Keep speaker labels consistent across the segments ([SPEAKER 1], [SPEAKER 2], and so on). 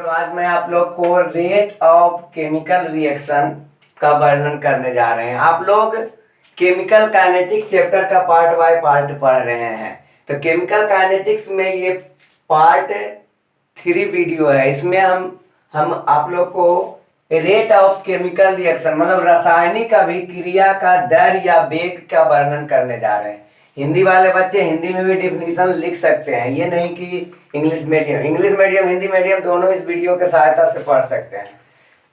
[SPEAKER 1] तो आज मैं आप लोग को रेट ऑफ केमिकल रिएक्शन का वर्णन करने जा रहे हैं। आप लोग केमिकल काइनेटिक्स चैप्टर का पार्ट बाय पार्ट पढ़ रहे हैं। तो केमिकल काइनेटिक्स में ये पार्ट 3 वीडियो है। इसमें हम आप लोग को रेट ऑफ केमिकल रिएक्शन मतलब रासायनिक अभिक्रिया का दर या वेग का वर्णन करने जा रहे हैं। हिंदी वाले बच्चे हिंदी में भी डिफिनीशन लिख सकते हैं, ये नहीं कि इंग्लिश मीडियम हिंदी मीडियम दोनों इस वीडियो के सहायता से पढ़ सकते हैं।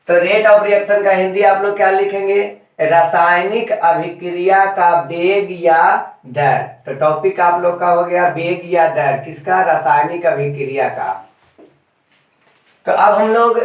[SPEAKER 1] तो रेट ऑफ रिएक्शन का हिंदी आप लोग क्या लिखेंगे? रासायनिक अभिक्रिया का वेग या दर। तो टॉपिक आप लोग का हो गया वेग या दर, किसका? रासायनिक अभिक्रिया का। तो अब हम लोग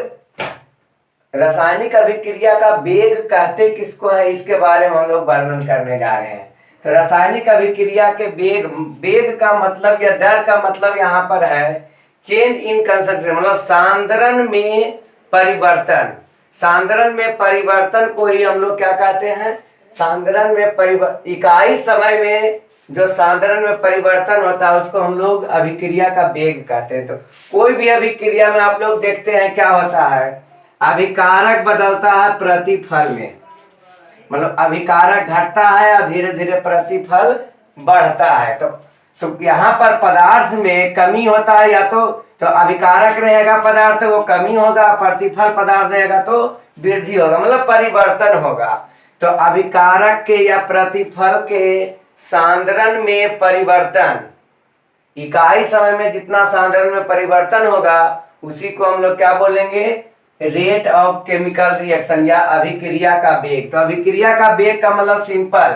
[SPEAKER 1] रासायनिक अभिक्रिया का वेग कहते किसको है, इसके बारे में हम लोग वर्णन करने जा रहे हैं। तो रासायनिक अभिक्रिया के वेग का मतलब या दर का मतलब यहाँ पर है चेंज इन कंसंट्रेशन, मतलब सांद्रण में परिवर्तन। सांद्रण में परिवर्तन को ही हम लोग क्या कहते हैं? सांद्रण में इकाई समय में जो सांद्रण में परिवर्तन होता है उसको हम लोग अभिक्रिया का वेग कहते हैं। तो कोई भी अभिक्रिया में आप लोग देखते हैं क्या होता है, अभिकारक बदलता है प्रतिफल में, मतलब अभिकारक घटता है और धीरे धीरे प्रतिफल बढ़ता है। तो यहाँ पर पदार्थ में कमी होता है, या तो अभिकारक रहेगा पदार्थ वो कमी होगा, प्रतिफल पदार्थ रहेगा तो वृद्धि होगा, मतलब परिवर्तन होगा। तो अभिकारक के या प्रतिफल के सांद्रण में परिवर्तन, इकाई समय में जितना सांद्रण में परिवर्तन होगा उसी को हम लोग क्या बोलेंगे? रेट ऑफ केमिकल रिएक्शन या अभिक्रिया का वेग। तो अभिक्रिया का वेग का मतलब सिंपल,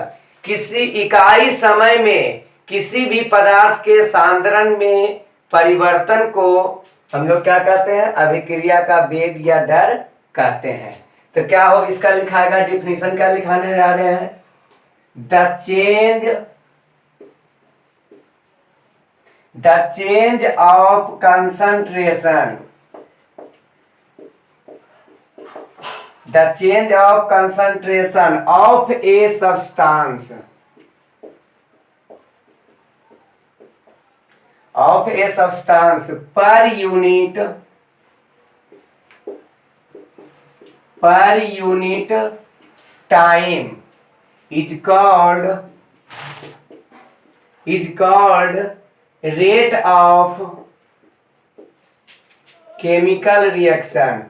[SPEAKER 1] किसी इकाई समय में किसी भी पदार्थ के सांद्रण में परिवर्तन को हम लोग क्या कहते हैं? अभिक्रिया का वेग या दर कहते हैं। तो क्या हो इसका लिखाएगा? डिफिनीशन क्या लिखाने जा रहे हैं? The change of concentration, the change of concentration of a substance per unit time is called rate of chemical reaction।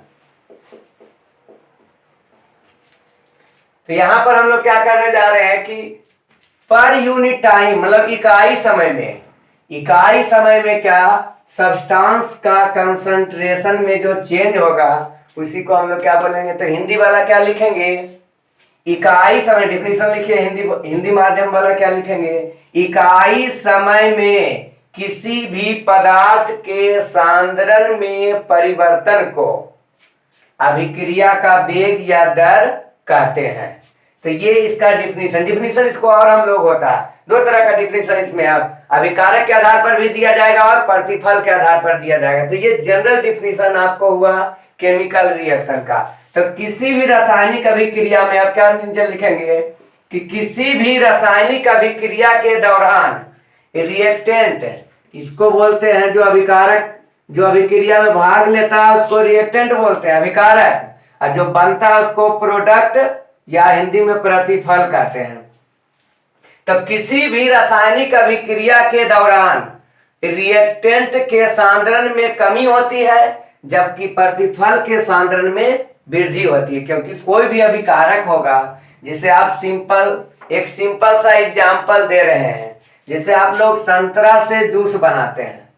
[SPEAKER 1] तो यहां पर हम लोग क्या करने जा रहे हैं कि पर यूनिट टाइम मतलब इकाई समय में क्या सब्सटेंस का कंसंट्रेशन में जो चेंज होगा उसी को हम लोग क्या बोलेंगे? तो हिंदी वाला क्या लिखेंगे? इकाई समय, डिफिनीशन लिखिए। हिंदी माध्यम वाला क्या लिखेंगे? इकाई समय में किसी भी पदार्थ के सांद्रण में परिवर्तन को अभिक्रिया का वेग या दर कहते हैं। तो ये इसका डिफिनीशन इसको और हम लोग होता है दो तरह का डिफिनीशन इसमें, अब अभिकारक के आधार पर भी दिया जाएगा और प्रतिफल के आधार पर दिया जाएगा। तो ये जनरल डिफिनीशन आपको हुआ केमिकल रिएक्शन का। तो किसी भी रासायनिक अभिक्रिया में आप क्या लिखेंगे कि किसी भी रासायनिक अभिक्रिया के दौरान रिएक्टेंट, इसको बोलते हैं जो अभिकारक, जो अभिक्रिया में भाग लेता है उसको रिएक्टेंट बोलते हैं, अभिकारक, और जो बनता है उसको प्रोडक्ट या हिंदी में प्रतिफल कहते हैं। तो किसी भी रासायनिक अभिक्रिया के दौरान रिएक्टेंट के सांद्रण में कमी होती है जबकि प्रतिफल के सांद्रण में वृद्धि होती है, क्योंकि कोई भी अभिकारक होगा, जिसे आप एक सिंपल सा एग्जांपल दे रहे हैं, जैसे आप लोग संतरा से जूस बनाते हैं।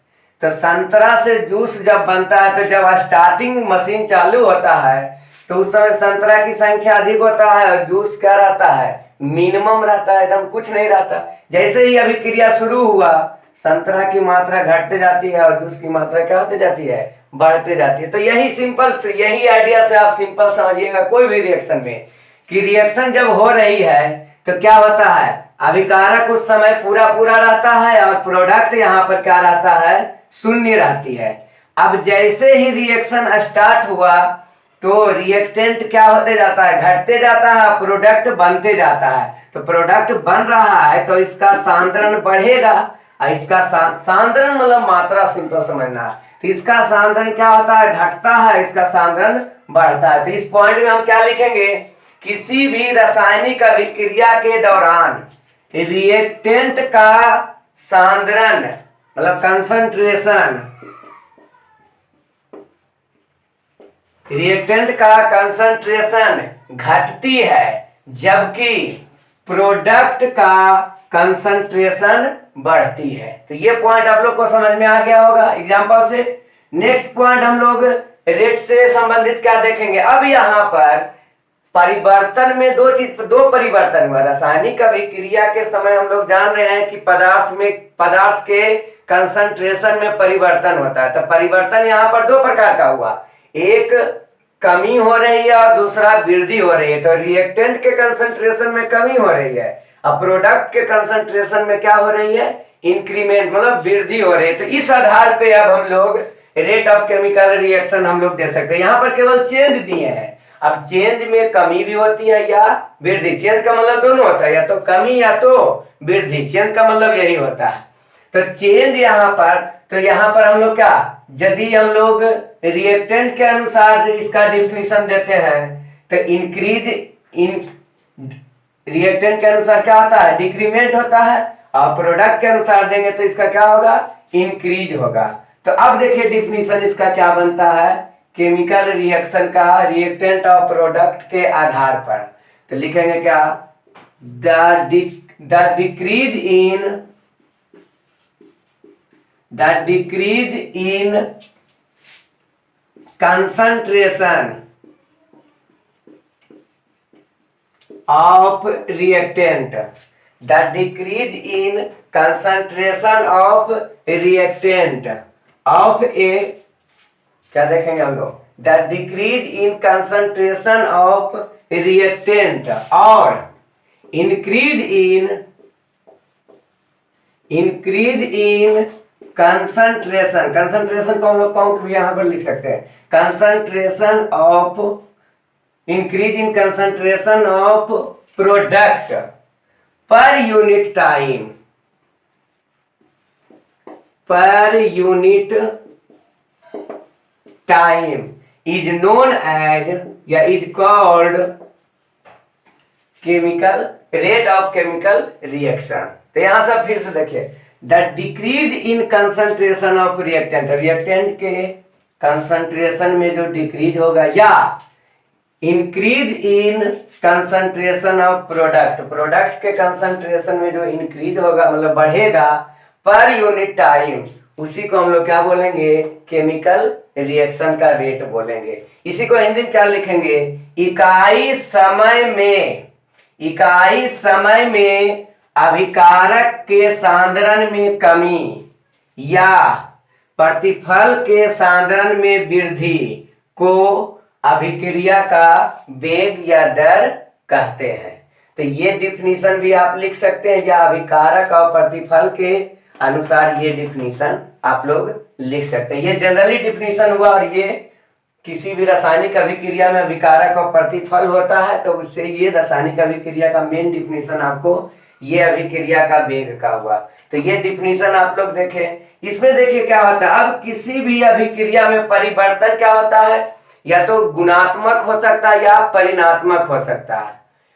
[SPEAKER 1] तो संतरा से जूस जब बनता है तो जब स्टार्टिंग मशीन चालू होता है तो उस समय संतरा की संख्या अधिक होता है और जूस क्या रहता है? मिनिमम रहता है, एकदम कुछ नहीं रहता। जैसे ही अभिक्रिया शुरू हुआ संतरा की मात्रा घटते जाती है और जूस की मात्रा क्या होती जाती है? बढ़ते जाती है। तो यही आइडिया से आप सिंपल समझिएगा कोई भी रिएक्शन में कि रिएक्शन जब हो रही है तो क्या होता है? अभिकारक उस समय पूरा रहता है और प्रोडक्ट यहाँ पर क्या रहता है? शून्य रहती है। अब जैसे ही रिएक्शन स्टार्ट हुआ तो रिएक्टेंट क्या होते जाता है? घटते जाता है, प्रोडक्ट बनते जाता है। तो प्रोडक्ट बन रहा है तो इसका सांद्रण बढ़ेगा, और इसका सांद्रण मतलब मात्रा सिंपल समझना है। तो इसका सांद्रण क्या होता है, घटता है, इसका सांद्रण बढ़ता है। तो इस पॉइंट में हम क्या लिखेंगे, किसी भी रासायनिक अभिक्रिया के दौरान रिएक्टेंट का सांद्रण मतलब कंसंट्रेशन, रिएक्टेंट का कंसंट्रेशन घटती है, जबकि प्रोडक्ट का कंसंट्रेशन बढ़ती है। तो ये पॉइंट आप लोग को समझ में आ गया होगा एग्जांपल से। नेक्स्ट पॉइंट हम लोग रेट से संबंधित क्या देखेंगे। अब यहाँ पर परिवर्तन में दो परिवर्तन हुआ। रासायनिक अभिक्रिया के समय हम लोग जान रहे हैं कि पदार्थ के कंसंट्रेशन में परिवर्तन होता है। तो परिवर्तन यहाँ पर दो प्रकार का हुआ, एक कमी हो रही है और दूसरा वृद्धि हो रही है। तो रिएक्टेंट के कंसंट्रेशन में कमी हो रही है, अब प्रोडक्ट के कंसंट्रेशन में क्या हो रही है, इंक्रीमेंट मतलब वृद्धि हो रही है। तो इस आधार पे अब हम लोग रेट ऑफ केमिकल रिएक्शन हम लोग दे सकते हैं। यहाँ पर केवल चेंज दिए हैं। अब चेंज में कमी भी होती है या वृद्धि, चेंज का मतलब दोनों होता है, या तो कमी या तो वृद्धि, चेंज का मतलब यही होता है। तो चेंज यहाँ पर, तो यहाँ पर हम लोग क्या, यदि हम लोग रिएक्टेंट के अनुसार इसका डिफिनीशन देते हैं तो इंक्रीज इन रिएक्टेंट के अनुसार क्या होता है, डिक्रीमेंट होता है, और प्रोडक्ट के अनुसार देंगे तो इसका क्या होगा, इंक्रीज होगा। तो अब देखिए डिफिनीशन इसका क्या बनता है, केमिकल रिएक्शन का रिएक्टेंट और प्रोडक्ट के आधार पर। तो लिखेंगे क्या, the decrease in concentration of reactant, the decrease in concentration of reactant of a, क्या देखेंगे हम लोग, the decrease in concentration of reactant और increase in कंसंट्रेशन को हम लोग काउंट भी यहां पर लिख सकते हैं, concentration of, increase in concentration of product per unit time is known as या is called chemical rate of chemical reaction. तो यहां से फिर से देखिए, the decrease in concentration of reactant, reactant के कंसंट्रेशन में जो डिक्रीज होगा, या increase in concentration of product के कंसंट्रेशन में जो इंक्रीज होगा मतलब बढ़ेगा पर यूनिट टाइम, उसी को हम लोग क्या बोलेंगे, केमिकल रिएक्शन का रेट बोलेंगे। इसी को हिंदी में क्या लिखेंगे, इकाई समय में अभिकारक के सांद्रण में कमी या प्रतिफल के सांद्रण में वृद्धि को अभिक्रिया का वेग या दर कहते हैं। तो ये डिफिनीशन भी आप लिख सकते हैं, या अभिकारक और प्रतिफल के अनुसार ये डिफिनीशन आप लोग लिख सकते हैं। ये जनरली डिफिनीशन हुआ, और ये किसी भी रासायनिक अभिक्रिया में अभिकारक और प्रतिफल होता है, तो उससे ये रासायनिक अभिक्रिया का मेन डिफिनीशन आपको ये अभिक्रिया का वेग का हुआ। तो ये डिफिनीशन आप लोग देखें। इसमें देखिए क्या होता है, अब किसी भी अभिक्रिया में परिवर्तन क्या होता है, या तो गुणात्मक हो सकता है या परिणात्मक हो सकता है।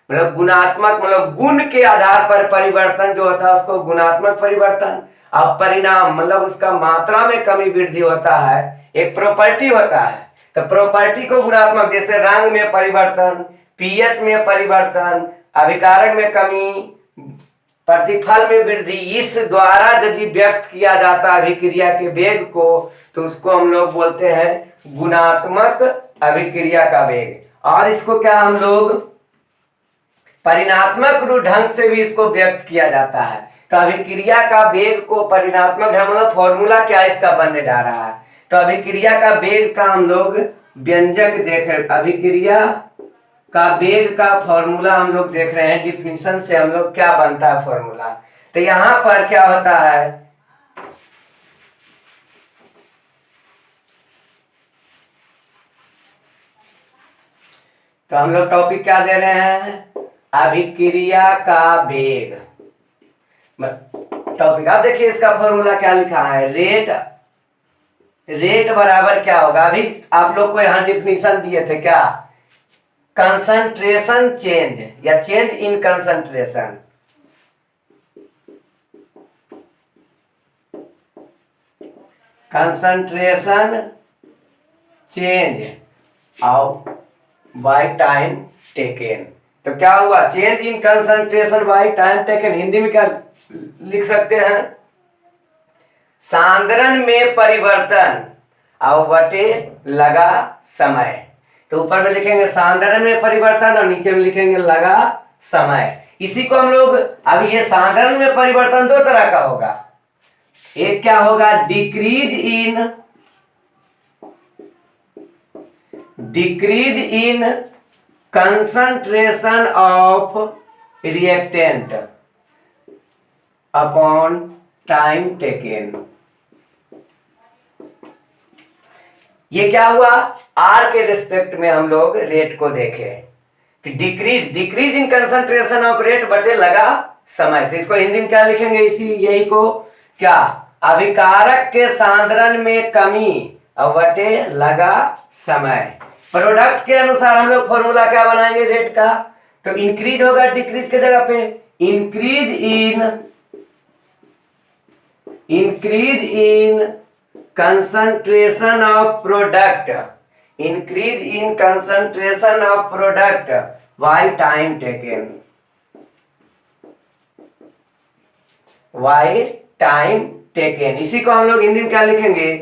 [SPEAKER 1] मतलब गुणात्मक मतलब गुण के आधार पर परिवर्तन जो होता है उसको गुणात्मक परिवर्तन, अब परिणाम मतलब उसका मात्रा में कमी वृद्धि होता है, एक प्रॉपर्टी होता है, तो प्रॉपर्टी को गुणात्मक, जैसे रंग में परिवर्तन, पीएच में परिवर्तन, अभिकारक में कमी, प्रतिफल में वृद्धि, इस द्वारा यदि व्यक्त किया जाता है अभिक्रिया के वेग को, तो उसको हम लोग बोलते हैं गुणात्मक अभिक्रिया का वेग। और इसको क्या हम लोग परिणात्मक ढंग से भी इसको व्यक्त किया जाता है। तो अभिक्रिया का वेग को परिणात्मक ढंग, मतलब फॉर्मूला क्या इसका बनने जा रहा है, तो अभिक्रिया का वेग का हम लोग व्यंजक देख रहे, अभिक्रिया का वेग का फॉर्मूला हम लोग देख रहे हैं। डिफिनीशन से हम लोग क्या बनता है फॉर्मूला, तो यहां पर क्या होता है, तो हम लोग टॉपिक क्या दे रहे हैं, अभिक्रिया का वेग टॉपिक। अब देखिए इसका फॉर्मूला क्या लिखा है, रेट बराबर क्या होगा, अभी आप लोग को यहां डिफिनीशन दिए थे क्या, कंसंट्रेशन चेंज या change in concentration. Concentration change of by time taken. तो क्या हुआ, change in concentration by time taken, Hindi में क्या लिख सकते हैं, सांद्रण में परिवर्तन और बटे लगा समय। तो ऊपर में लिखेंगे सांद्रण में परिवर्तन और नीचे में लिखेंगे लगा समय। इसी को हम लोग, अब ये सांद्रण में परिवर्तन दो तरह का होगा, एक क्या होगा, decrease in concentration of reactant upon time taken. ये क्या हुआ, आर के रिस्पेक्ट में हम लोग रेट को देखें कि decrease in concentration of rate बटे लगा समय। तो इसको हिंदी में क्या लिखेंगे, इसी यही को क्या, अभिकारक के सांद्रण में कमी और बटे लगा समय। प्रोडक्ट के अनुसार हम लोग फॉर्मूला क्या बनाएंगे रेट का, तो इंक्रीज होगा डिक्रीज के जगह पे, increase in concentration of product, increase in concentration of product by time taken, by time taken। इसी को हम लोग हिंदी में क्या लिखेंगे,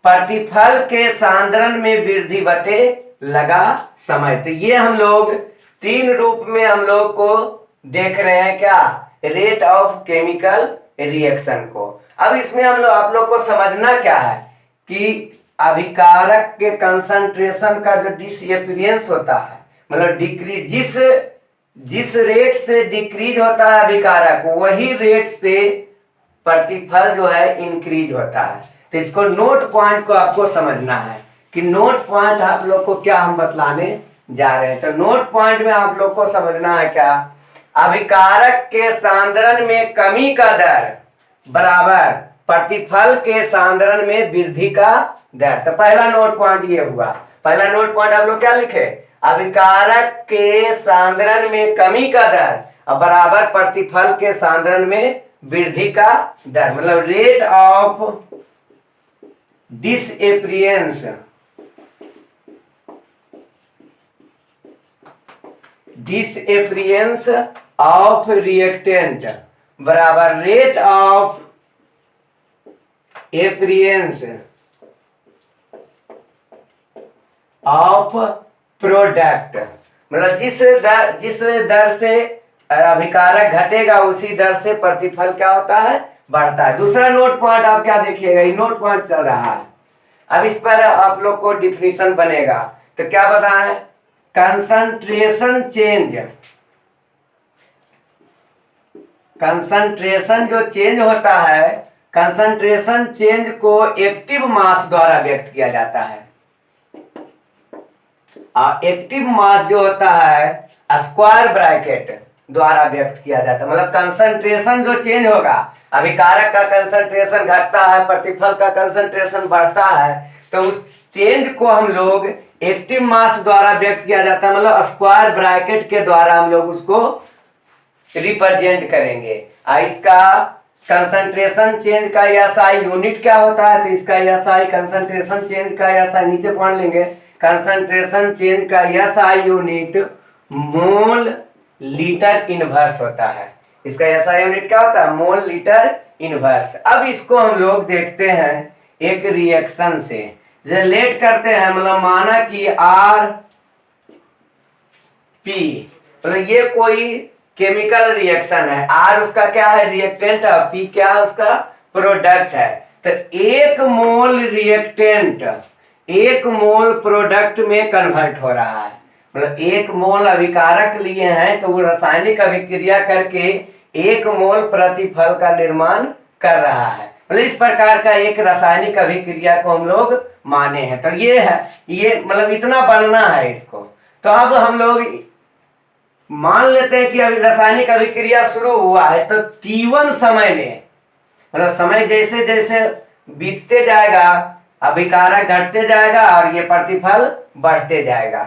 [SPEAKER 1] प्रतिफल के सांद्रण में वृद्धि बटे लगा समय। तो ये हम लोग तीन रूप में हम लोग को देख रहे हैं क्या, रेट ऑफ केमिकल रिएक्शन को। अब इसमें हम लोग, आप लोग को समझना क्या है कि अभिकारक के कंसंट्रेशन का जो डिसअपियरेंस होता है, मतलब डिक्रीज, जिस रेट से डिक्रीज होता है अभिकारक, वही रेट से प्रतिफल जो है इंक्रीज होता है। तो इसको नोट पॉइंट को आपको समझना है कि नोट पॉइंट आप लोग को क्या हम बतलाने जा रहे हैं। तो नोट पॉइंट में आप लोग को समझना है क्या, अभिकारक के सांद्रण में कमी का दर बराबर प्रतिफल के सांद्रण में वृद्धि का दर। तो पहला नोट पॉइंट ये हुआ, पहला नोट पॉइंट आप लोग क्या लिखे, अभिकारक के सांद्रण में कमी का दर और बराबर प्रतिफल के सांद्रण में वृद्धि का दर, मतलब rate of disappearance of reactant बराबर rate of appearance of product, मतलब जिस दर से अभिकारक घटेगा उसी दर से प्रतिफल क्या होता है, बढ़ता है। दूसरा नोट पॉइंट आप क्या देखिएगा, ये नोट पॉइंट चल रहा है, अब इस पर आप लोग को डिफिनीशन बनेगा। तो क्या बताएं, कंसंट्रेशन जो चेंज होता है, कंसंट्रेशन चेंज को एक्टिव मास द्वारा व्यक्त किया जाता है। एक्टिव मास जो होता है स्क्वायर ब्रैकेट द्वारा व्यक्त किया जाता है, मतलब कंसंट्रेशन जो चेंज होगा, अभिकारक का कंसंट्रेशन घटता है, प्रतिफल का कंसंट्रेशन बढ़ता है, तो उस चेंज को हम लोग एक्टिव मास द्वारा व्यक्त किया जाता है, मतलब स्क्वायर ब्रैकेट के द्वारा हम लोग उसको रिप्रेजेंट करेंगे। इसका कंसंट्रेशन चेंज का एसआई यूनिट क्या होता है, तो इसका एसआई कंसंट्रेशन चेंज का एसआई नीचे पढ़ लेंगे, कंसंट्रेशन चेंज का SI unit mole litre inverse होता है। इसका एसआई यूनिट क्या होता है, मोल लीटर इनवर्स। अब इसको हम लोग देखते हैं एक रिएक्शन से रिलेट करते हैं, मतलब माना कि आर पी, मतलब ये कोई केमिकल रिएक्शन है, आर उसका क्या है, रिएक्टेंट है, पी क्या है, उसका प्रोडक्ट है। तो एक मोल रिएक्टेंट एक मोल प्रोडक्ट में कन्वर्ट हो रहा है, मतलब एक मोल अभिकारक लिए हैं तो वो रासायनिक अभिक्रिया करके एक मोल प्रतिफल का निर्माण कर रहा है, मतलब इस प्रकार का एक रासायनिक अभिक्रिया को हम लोग माने हैं। तो ये है, ये मतलब इतना बनना है इसको। तो अब हम लोग मान लेते हैं कि अभी रासायनिक अभिक्रिया शुरू हुआ है, तो T1 समय में, मतलब समय जैसे जैसे बीतते जाएगा अभिकारक घटते जाएगा और ये प्रतिफल बढ़ते जाएगा।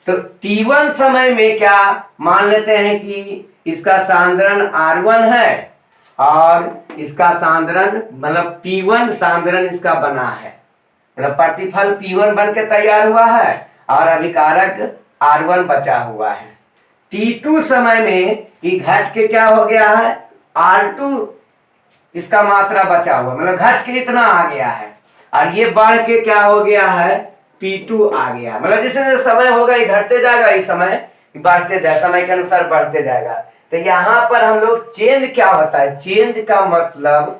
[SPEAKER 1] तो T1 समय में क्या मान लेते हैं कि इसका सांद्रण R1 है और इसका सांद्रण मतलब P1 सांद्रण इसका बना है, मतलब प्रतिफल P1 बन के तैयार हुआ है और अभिकारक R1 बचा हुआ है। T2 समय में ये घट के क्या हो गया है, R2 इसका मात्रा बचा हुआ, मतलब घट के इतना आ गया है और ये बढ़ के क्या हो गया है, P2 आ गया। मतलब जैसे जैसे समय होगा ये घटते जाएगा, ये समय बढ़ते जाए, समय के अनुसार बढ़ते जाएगा। तो यहाँ पर हम लोग चेंज क्या होता है, चेंज का मतलब,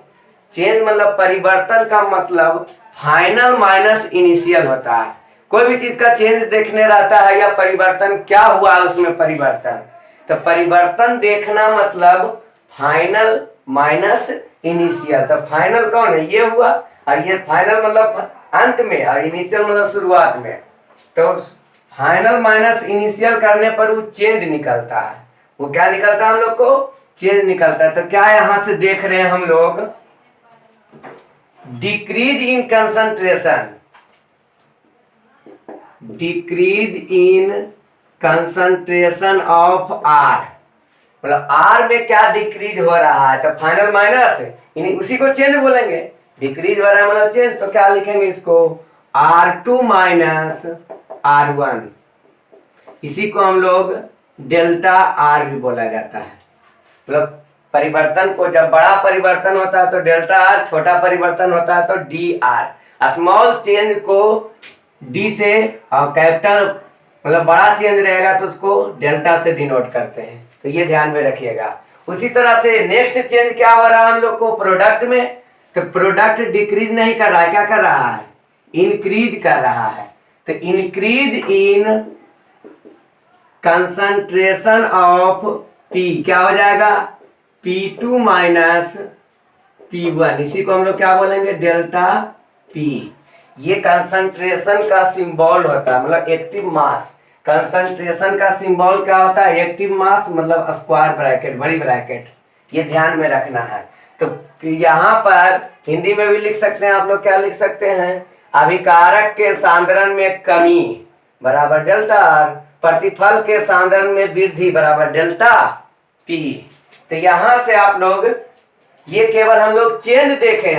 [SPEAKER 1] चेंज मतलब परिवर्तन का मतलब फाइनल माइनस इनिशियल होता है। कोई भी चीज का चेंज देखने रहता है या परिवर्तन क्या हुआ उसमें परिवर्तन, तो परिवर्तन देखना मतलब फाइनल माइनस इनिशियल। तो फाइनल कौन है, ये हुआ, और ये फाइनल मतलब अंत में और इनिशियल मतलब शुरुआत में। तो फाइनल माइनस इनिशियल करने पर वो चेंज निकलता है। वो क्या निकलता है, हम लोग को चेंज निकलता है। तो क्या यहां से देख रहे हैं हम लोग, decrease in concentration, decrease in concentration of R, मतलब आर में क्या डिक्रीज हो रहा है, तो फाइनल माइनस उसी को चेंज बोलेंगे। डिक्रीज हो रहा है मतलब चेंज, तो क्या लिखेंगे इसको, R2 माइनस R1, इसी को हम लोग डेल्टा आर भी बोला जाता है। मतलब परिवर्तन को जब बड़ा परिवर्तन होता है तो डेल्टा आर, छोटा परिवर्तन होता है तो डी आर। स्मॉल चेंज को डी से और कैपिटल मतलब बड़ा चेंज रहेगा तो उसको डेल्टा से डिनोट करते हैं। तो ये ध्यान में रखिएगा। उसी तरह से नेक्स्ट चेंज क्या हो रहा है हम लोग को प्रोडक्ट में, तो प्रोडक्ट डिक्रीज नहीं कर रहा है, क्या कर रहा है, इंक्रीज कर रहा है। तो increase in concentration of P क्या हो जाएगा, P2 माइनस P1, इसी को हम लोग क्या बोलेंगे, डेल्टा पी। ये कंसंट्रेशन का सिंबल होता है, मतलब एक्टिव मास। कंसंट्रेशन का सिंबल क्या होता है, एक्टिव मास मतलब स्क्वायर ब्रैकेट, बड़ी ब्रैकेट, ये ध्यान में रखना है। तो यहाँ पर हिंदी में भी लिख सकते हैं आप लोग, क्या लिख सकते हैं, अभिकारक के सांद्रण में कमी बराबर डेल्टा आर, प्रतिफल के सांद्रण में वृद्धि बराबर डेल्टा पी। तो यहां से आप लोग, ये केवल हम लोग चेंज देखें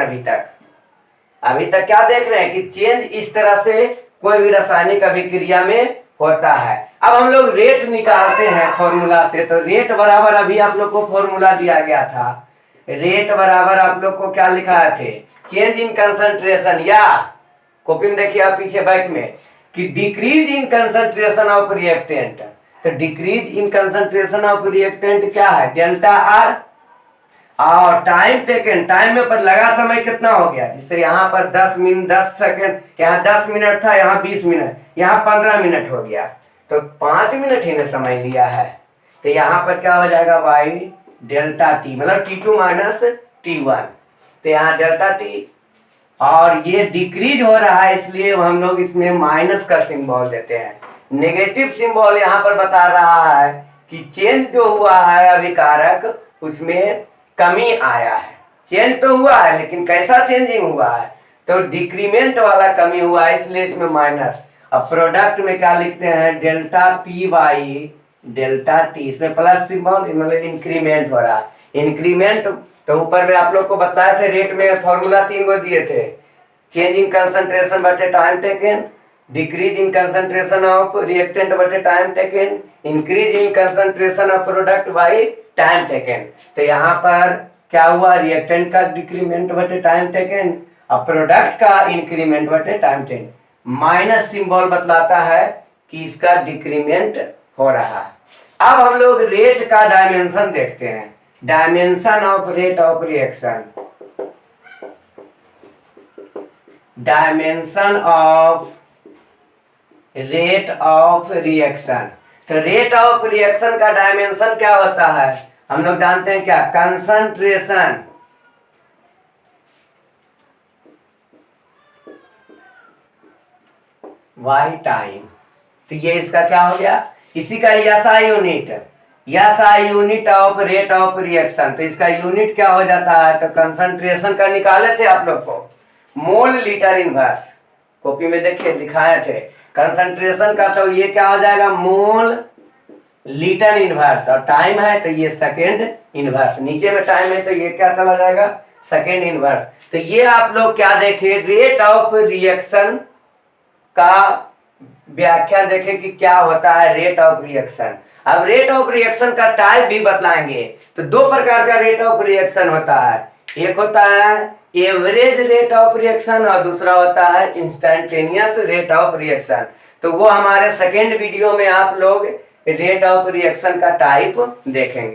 [SPEAKER 1] अभी तक क्या देख रहे हैं कि चेंज इस तरह से कोई भी रासायनिक अभिक्रिया में होता है। अब हम लोग रेट निकालते हैं फॉर्मूला से। तो रेट बराबर अभी आप लोग को फॉर्मूला दिया गया था, रेट बराबर आप लोग को क्या लिखा थे, चेंज इन कंसंट्रेशन, या कॉपी में देखिए आप पीछे बैक में कि decrease in concentration of reactant. तो decrease in concentration of reactant क्या है, डेल्टा आर, और टाइम टेकन, टाइम में पर लगा समय कितना हो गया, जिससे यहाँ पर 10 सेकंड, यहाँ 10 मिनट था, यहाँ 20 मिनट, यहाँ 15 मिनट हो गया, तो 5 मिनट ही ने समय लिया है। तो यहाँ पर क्या हो जाएगा भाई, डेल्टा टी, मतलब T2 माइनस T1। तो यहाँ डेल्टा टी, और ये डिक्रीज हो रहा है इसलिए हम लोग इसमें माइनस का सिंबल देते हैं। नेगेटिव सिंबल यहाँ पर बता रहा है कि चेंज जो हुआ है अभिकारक, उसमें कमी आया है। चेंज तो हुआ है लेकिन कैसा चेंजिंग हुआ है, तो डिक्रीमेंट वाला कमी हुआ है, इसलिए इसमें माइनस। अब प्रोडक्ट में क्या लिखते हैं, delta P by delta T, इसमें प्लस सिंबल, मतलब इंक्रीमेंट हो रहा है। इंक्रीमेंट तो ऊपर में आप लोग को बताए थे, रेट में फॉर्मूला 3 को दिए थे, चेंज इन कंसंट्रेशन बटे time taken, decrease in concentration of reactant बटे time taken, increase in concentration of product by time taken. तो यहाँ पर क्या हुआ, रिएक्टेंट का डिक्रीमेंट बटे टाइम टेकन और प्रोडक्ट का इंक्रीमेंट बटे टाइम टेकन। माइनस सिंबल बतलाता है कि इसका डिक्रीमेंट हो रहा है। अब हम लोग रेट का डायमेंशन देखते हैं, dimension of rate of reaction, dimension of rate of reaction. तो रेट ऑफ रिएक्शन का डायमेंशन क्या होता है, हम लोग जानते हैं क्या, कंसंट्रेशन बाई टाइम। तो ये इसका क्या हो गया, इसी का SI unit, SI unit of rate of reaction. तो इसका यूनिट क्या हो जाता है, तो कंसंट्रेशन का निकाले थे आप लोग को, मोल लीटर इनवर्स, कॉपी में देखिए लिखाए थे। कंसंट्रेशन का तो ये क्या हो जाएगा, मोल लीटर इनवर्स, और टाइम है तो ये सेकेंड इनवर्स, नीचे में टाइम है तो ये क्या चला जाएगा, सेकेंड इनवर्स। तो ये आप लोग क्या देखे, रेट ऑफ रिएक्शन का व्याख्या देखे कि क्या होता है रेट ऑफ रिएक्शन। अब रेट ऑफ रिएक्शन का टाइप भी बतलाएंगे। तो दो प्रकार का रेट ऑफ रिएक्शन होता है, एक होता है एवरेज रेट ऑफ रिएक्शन और दूसरा होता है इंस्टैन्टेनियस रेट ऑफ रिएक्शन। तो वो हमारे सेकेंड वीडियो में आप लोग रेट ऑफ रिएक्शन का टाइप देखेंगे।